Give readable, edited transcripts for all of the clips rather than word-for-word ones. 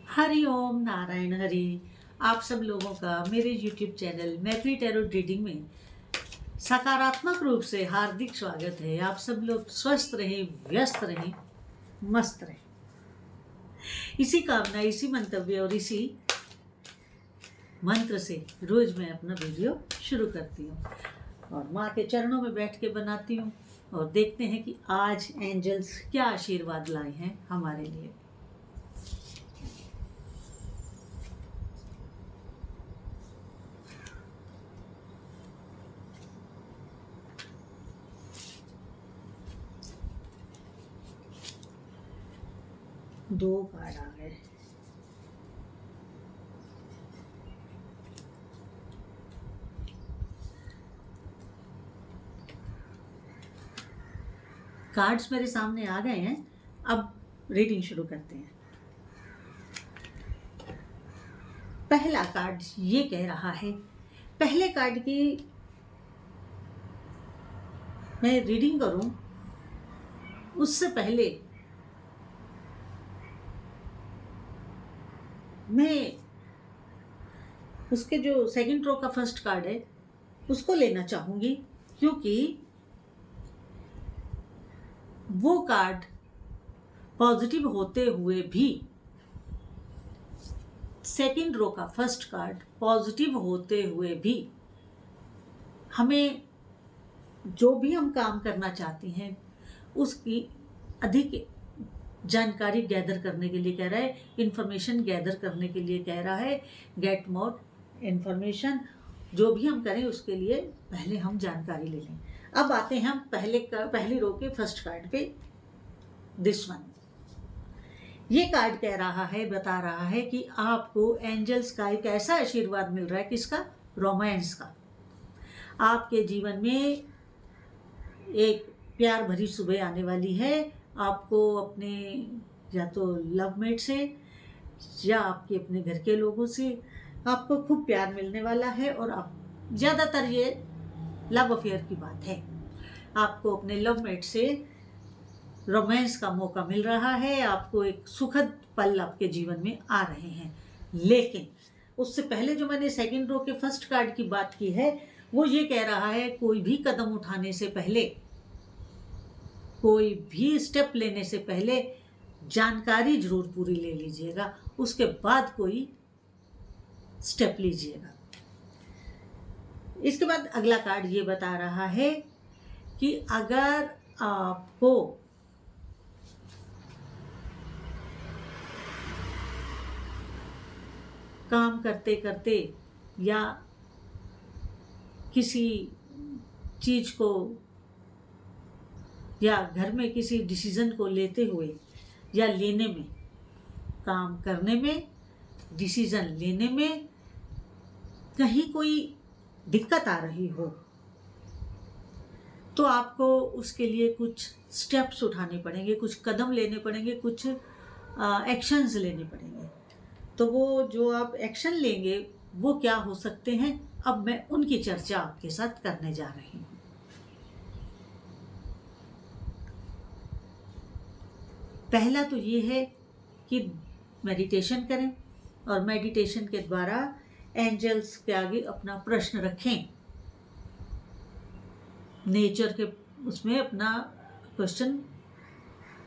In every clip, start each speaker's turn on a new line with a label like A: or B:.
A: हरि ओम नारायण हरि। आप सब लोगों का मेरे YouTube चैनल मैत्री टैरो रीडिंग में सकारात्मक रूप से हार्दिक स्वागत है। आप सब लोग स्वस्थ रहें, व्यस्त रहें, मस्त रहें, इसी कामना, इसी मंतव्य और इसी मंत्र से रोज मैं अपना वीडियो शुरू करती हूँ और माँ के चरणों में बैठ के बनाती हूँ और देखते हैं कि आज एंजल्स क्या आशीर्वाद लाए हैं हमारे लिए। दो कार्ड आ गए। कार्ड्स मेरे सामने आ गए हैं, अब रीडिंग शुरू करते हैं। पहला कार्ड ये कह रहा है, पहले कार्ड की मैं रीडिंग करूं उससे पहले मैं उसके जो सेकंड रो का फर्स्ट कार्ड है उसको लेना चाहूंगी, क्योंकि वो कार्ड पॉजिटिव होते हुए भी, सेकंड रो का फर्स्ट कार्ड पॉजिटिव होते हुए भी हमें जो भी हम काम करना चाहते हैं उसकी अधिक जानकारी गैदर करने के लिए कह रहा है, इंफॉर्मेशन गैदर करने के लिए कह रहा है। गेट मोर इंफॉर्मेशन, जो भी हम करें उसके लिए पहले हम जानकारी ले लें। अब आते हैं हम पहली रो के फर्स्ट कार्ड पे, दिस वन। ये कार्ड कह रहा है, बता रहा है कि आपको एंजल्स का एक ऐसा आशीर्वाद मिल रहा है, किसका? रोमांस का। आपके जीवन में एक प्यार भरी सुबह आने वाली है। आपको अपने या तो लवमेट से या आपके अपने घर के लोगों से आपको खूब प्यार मिलने वाला है, और आप ज़्यादातर ये लव अफेयर की बात है। आपको अपने लवमेट से रोमांस का मौका मिल रहा है, आपको एक सुखद पल आपके जीवन में आ रहे हैं। लेकिन उससे पहले जो मैंने सेकंड रो के फर्स्ट कार्ड की बात की है, वो ये कह रहा है, कोई भी कदम उठाने से पहले, कोई भी स्टेप लेने से पहले जानकारी जरूर पूरी ले लीजिएगा, उसके बाद कोई स्टेप लीजिएगा। इसके बाद अगला कार्ड ये बता रहा है कि अगर आपको काम करते करते या किसी चीज को या घर में किसी डिसीजन को लेते हुए या लेने में, काम करने में, डिसीजन लेने में कहीं कोई दिक्कत आ रही हो, तो आपको उसके लिए कुछ स्टेप्स उठाने पड़ेंगे, कुछ कदम लेने पड़ेंगे, कुछ एक्शंस लेने पड़ेंगे। तो वो जो आप एक्शन लेंगे वो क्या हो सकते हैं, अब मैं उनकी चर्चा आपके साथ करने जा रही हूँ। पहला तो ये है कि मेडिटेशन करें और मेडिटेशन के द्वारा एंजल्स के आगे अपना प्रश्न रखें, नेचर के उसमें अपना क्वेश्चन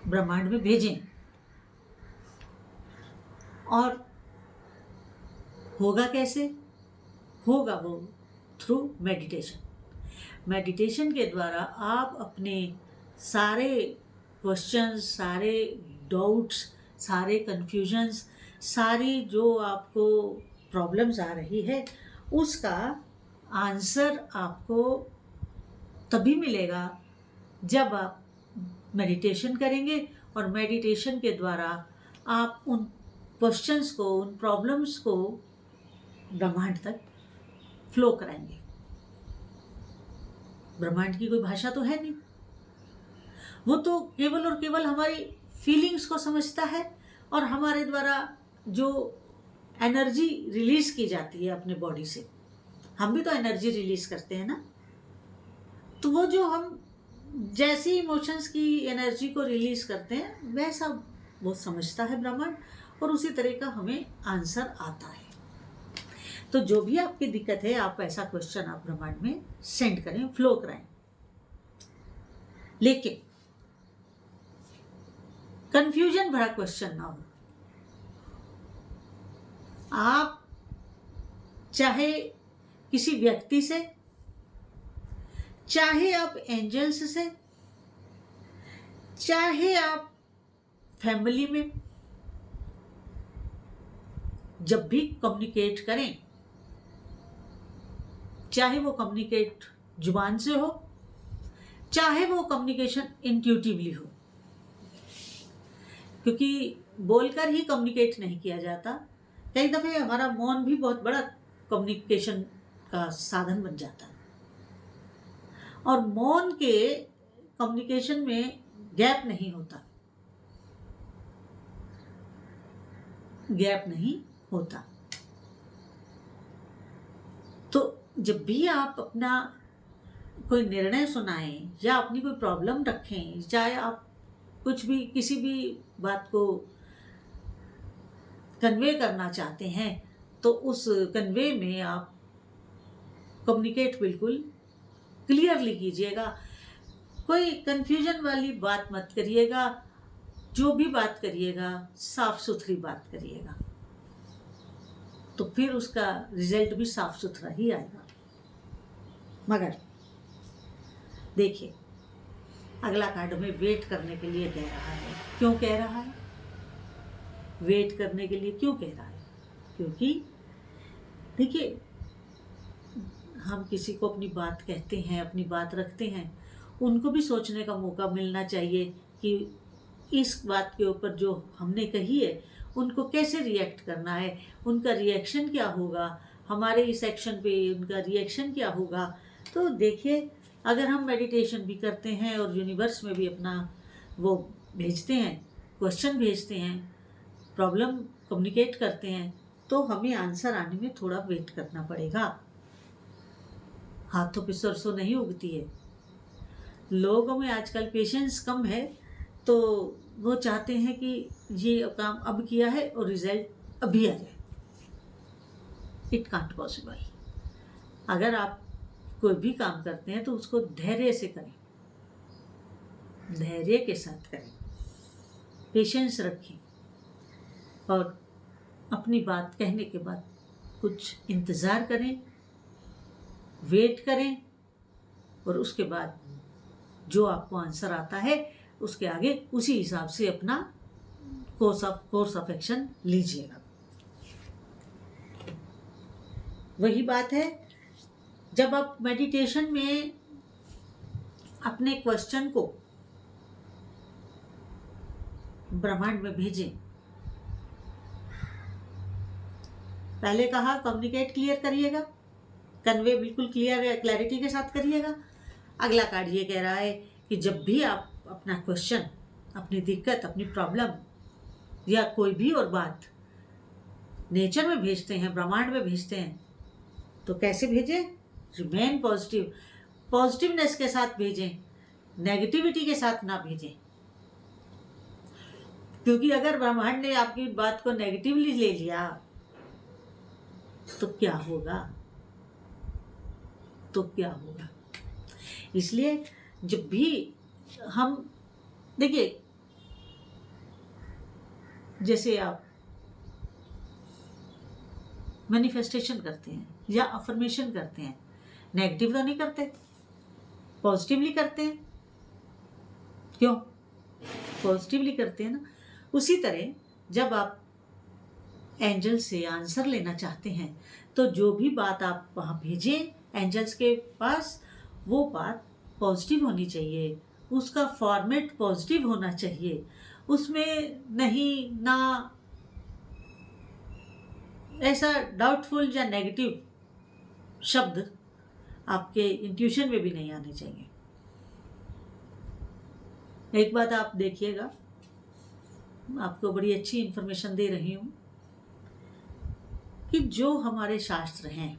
A: ब्रह्मांड में भेजें। और होगा कैसे? होगा वो थ्रू मेडिटेशन। मेडिटेशन के द्वारा आप अपने सारे क्वेश्चंस, सारे डाउट्स, सारे कन्फ्यूजन्स, सारी जो आपको प्रॉब्लम्स आ रही है, उसका आंसर आपको तभी मिलेगा जब आप मेडिटेशन करेंगे, और मेडिटेशन के द्वारा आप उन क्वेश्चंस को, उन प्रॉब्लम्स को ब्रह्मांड तक फ्लो कराएंगे। ब्रह्मांड की कोई भाषा तो है नहीं, वो तो केवल और केवल हमारी फीलिंग्स को समझता है, और हमारे द्वारा जो एनर्जी रिलीज की जाती है अपने बॉडी से, हम भी तो एनर्जी रिलीज करते हैं ना, तो वो जो हम जैसी इमोशंस की एनर्जी को रिलीज करते हैं, वैसा वो समझता है ब्रह्मांड, और उसी तरह का हमें आंसर आता है। तो जो भी आपकी दिक्कत है, आप ऐसा क्वेश्चन आप ब्रह्मांड में सेंड करें, फ्लो कराएं, लेकिन कंफ्यूजन भरा क्वेश्चन ना हो। आप चाहे किसी व्यक्ति से, चाहे आप एंजल्स से, चाहे आप फैमिली में, जब भी कम्युनिकेट करें, चाहे वो कम्युनिकेट जुबान से हो, चाहे वो कम्युनिकेशन इंट्यूटिवली हो, क्योंकि बोलकर ही कम्युनिकेट नहीं किया जाता। कई दफे हमारा मौन भी बहुत बड़ा कम्युनिकेशन का साधन बन जाता है, और मौन के कम्युनिकेशन में गैप नहीं होता, गैप नहीं होता। तो जब भी आप अपना कोई निर्णय सुनाएं या अपनी कोई प्रॉब्लम रखें, चाहे आप कुछ भी किसी भी बात को कन्वे करना चाहते हैं, तो उस कन्वे में आप कम्युनिकेट बिल्कुल क्लियरली कीजिएगा। कोई कंफ्यूजन वाली बात मत करिएगा। जो भी बात करिएगा, साफ सुथरी बात करिएगा, तो फिर उसका रिजल्ट भी साफ सुथरा ही आएगा। मगर देखिए, अगला कार्ड में वेट करने के लिए कह रहा है। क्यों कह रहा है? वेट करने के लिए क्यों कह रहा है? क्योंकि देखिए, हम किसी को अपनी बात कहते हैं, अपनी बात रखते हैं, उनको भी सोचने का मौका मिलना चाहिए कि इस बात के ऊपर जो हमने कही है, उनको कैसे रिएक्ट करना है, उनका रिएक्शन क्या होगा, हमारे इस एक्शन पे उनका रिएक्शन क्या होगा। तो देखिए, अगर हम मेडिटेशन भी करते हैं और यूनिवर्स में भी अपना वो भेजते हैं, क्वेश्चन भेजते हैं, प्रॉब्लम कम्युनिकेट करते हैं, तो हमें आंसर आने में थोड़ा वेट करना पड़ेगा। हाथों पे सरसों नहीं उगती है। लोगों में आजकल पेशेंस कम है, तो वो चाहते हैं कि ये काम अब किया है और रिजल्ट अभी आ जाए। It can't possible. अगर आप कोई भी काम करते हैं तो उसको धैर्य से करें, धैर्य के साथ करें, पेशेंस रखें, और अपनी बात कहने के बाद कुछ इंतज़ार करें, वेट करें, और उसके बाद जो आपको आंसर आता है उसके आगे उसी हिसाब से अपना कोर्स ऑफ एक्शन लीजिएगा। वही बात है, जब आप मेडिटेशन में अपने क्वेश्चन को ब्रह्मांड में भेजें। पहले कहा कम्युनिकेट क्लियर करिएगा, कन्वे बिल्कुल क्लैरिटी के साथ करिएगा। अगला कार्ड ये कह रहा है कि जब भी आप अपना क्वेश्चन, अपनी दिक्कत, अपनी प्रॉब्लम या कोई भी और बात नेचर में भेजते हैं, ब्रह्मांड में भेजते हैं, तो कैसे भेजें? रिमेन पॉजिटिव, पॉजिटिवनेस के साथ भेजें, नेगेटिविटी के साथ ना भेजें। क्योंकि अगर ब्रह्मांड ने आपकी बात को नेगेटिवली ले लिया तो क्या होगा? तो क्या होगा? इसलिए जब भी हम देखिए, जैसे आप मैनिफेस्टेशन करते हैं या अफर्मेशन करते हैं, नेगेटिव तो नहीं करते, पॉजिटिवली करते हैं। क्यों? पॉजिटिवली करते हैं ना। उसी तरह जब आप एंजल से आंसर लेना चाहते हैं, तो जो भी बात आप वहाँ भेजें एंजल्स के पास, वो बात पॉजिटिव होनी चाहिए, उसका फॉर्मेट पॉजिटिव होना चाहिए, उसमें नहीं ना ऐसा डाउटफुल या नेगेटिव शब्द आपके इंट्यूशन में भी नहीं आने चाहिए। एक बात आप देखिएगा, आपको बड़ी अच्छी इंफॉर्मेशन दे रही हूँ कि जो हमारे शास्त्र हैं,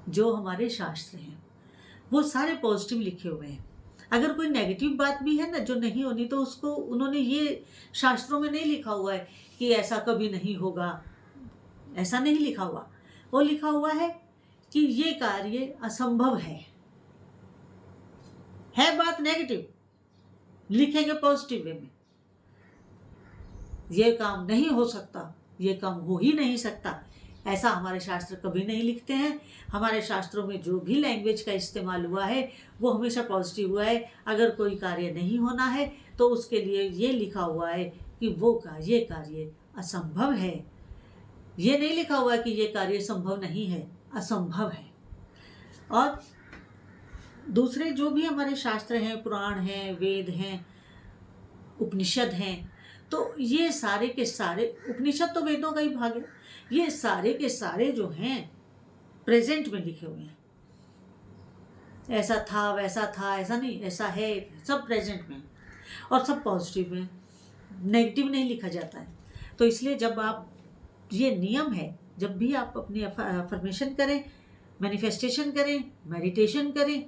A: जो हमारे शास्त्र हैं, वो सारे पॉजिटिव लिखे हुए हैं। अगर कोई नेगेटिव बात भी है ना जो नहीं होनी, तो उसको उन्होंने ये शास्त्रों में नहीं लिखा हुआ है कि ऐसा कभी नहीं होगा, ऐसा नहीं लिखा हुआ। वो लिखा हुआ है कि ये कार्य असंभव है बात नेगेटिव, लिखेंगे पॉजिटिव वे में, ये काम नहीं हो सकता, ये काम हो ही नहीं सकता, ऐसा हमारे शास्त्र कभी नहीं लिखते हैं। हमारे शास्त्रों में जो भी लैंग्वेज का इस्तेमाल हुआ है वो हमेशा पॉजिटिव हुआ है। अगर कोई कार्य नहीं होना है तो उसके लिए ये लिखा हुआ है कि ये कार्य असंभव है। ये नहीं लिखा हुआ कि ये कार्य संभव नहीं है, असंभव है। और दूसरे जो भी हमारे शास्त्र हैं, पुराण हैं, वेद हैं, उपनिषद हैं, तो ये सारे के सारे, उपनिषद तो वेदों का ही भाग है, ये सारे के सारे जो हैं प्रेजेंट में लिखे हुए हैं। ऐसा था, वैसा था, ऐसा नहीं, ऐसा है, सब प्रेजेंट में और सब पॉजिटिव में, नेगेटिव नहीं लिखा जाता है। तो इसलिए जब आप, ये नियम है, जब भी आप अपनी अफर्मेशन करें, मैनिफेस्टेशन करें, मेडिटेशन करें,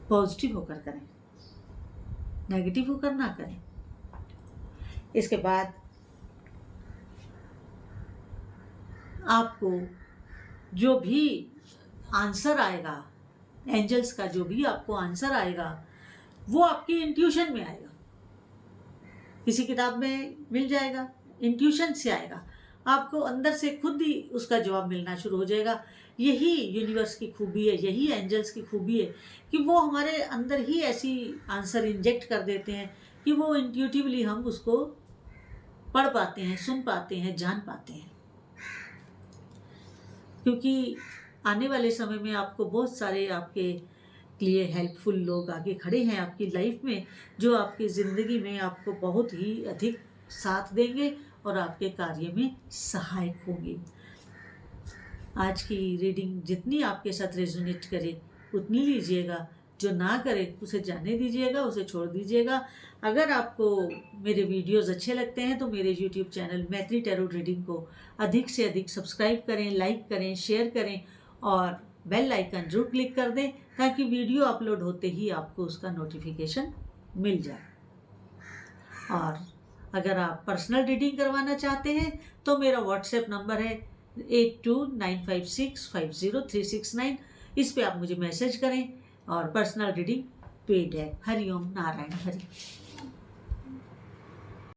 A: पॉजिटिव होकर करें, नेगेटिव होकर ना करें। इसके बाद आपको जो भी आंसर आएगा, एंजल्स का जो भी आपको आंसर आएगा, वो आपकी इंट्यूशन में आएगा, किसी किताब में मिल जाएगा, इंट्यूशन से आएगा, आपको अंदर से खुद ही उसका जवाब मिलना शुरू हो जाएगा। यही यूनिवर्स की खूबी है, यही एंजल्स की खूबी है कि वो हमारे अंदर ही ऐसी आंसर इंजेक्ट कर देते हैं कि वो इंट्यूटिवली हम उसको पढ़ पाते हैं, सुन पाते हैं, जान पाते हैं। क्योंकि आने वाले समय में आपको बहुत सारे आपके लिए हेल्पफुल लोग आगे खड़े हैं आपकी लाइफ में, जो आपकी ज़िंदगी में आपको बहुत ही अधिक साथ देंगे और आपके कार्य में सहायक होंगे। आज की रीडिंग जितनी आपके साथ रेजोनेट करे उतनी लीजिएगा, जो ना करे उसे जाने दीजिएगा, उसे छोड़ दीजिएगा। अगर आपको मेरे वीडियोस अच्छे लगते हैं तो मेरे YouTube चैनल मैत्री टैरो रीडिंग को अधिक से अधिक सब्सक्राइब करें, लाइक करें, शेयर करें और बेल आइकन जरूर क्लिक कर दें, ताकि वीडियो अपलोड होते ही आपको उसका नोटिफिकेशन मिल जाए। और अगर आप पर्सनल रीडिंग करवाना चाहते हैं तो मेरा व्हाट्सएप नंबर है 8295650369। इस पे आप मुझे मैसेज करें और पर्सनल रीडिंग पेड है। हरिओम नारायण हरि।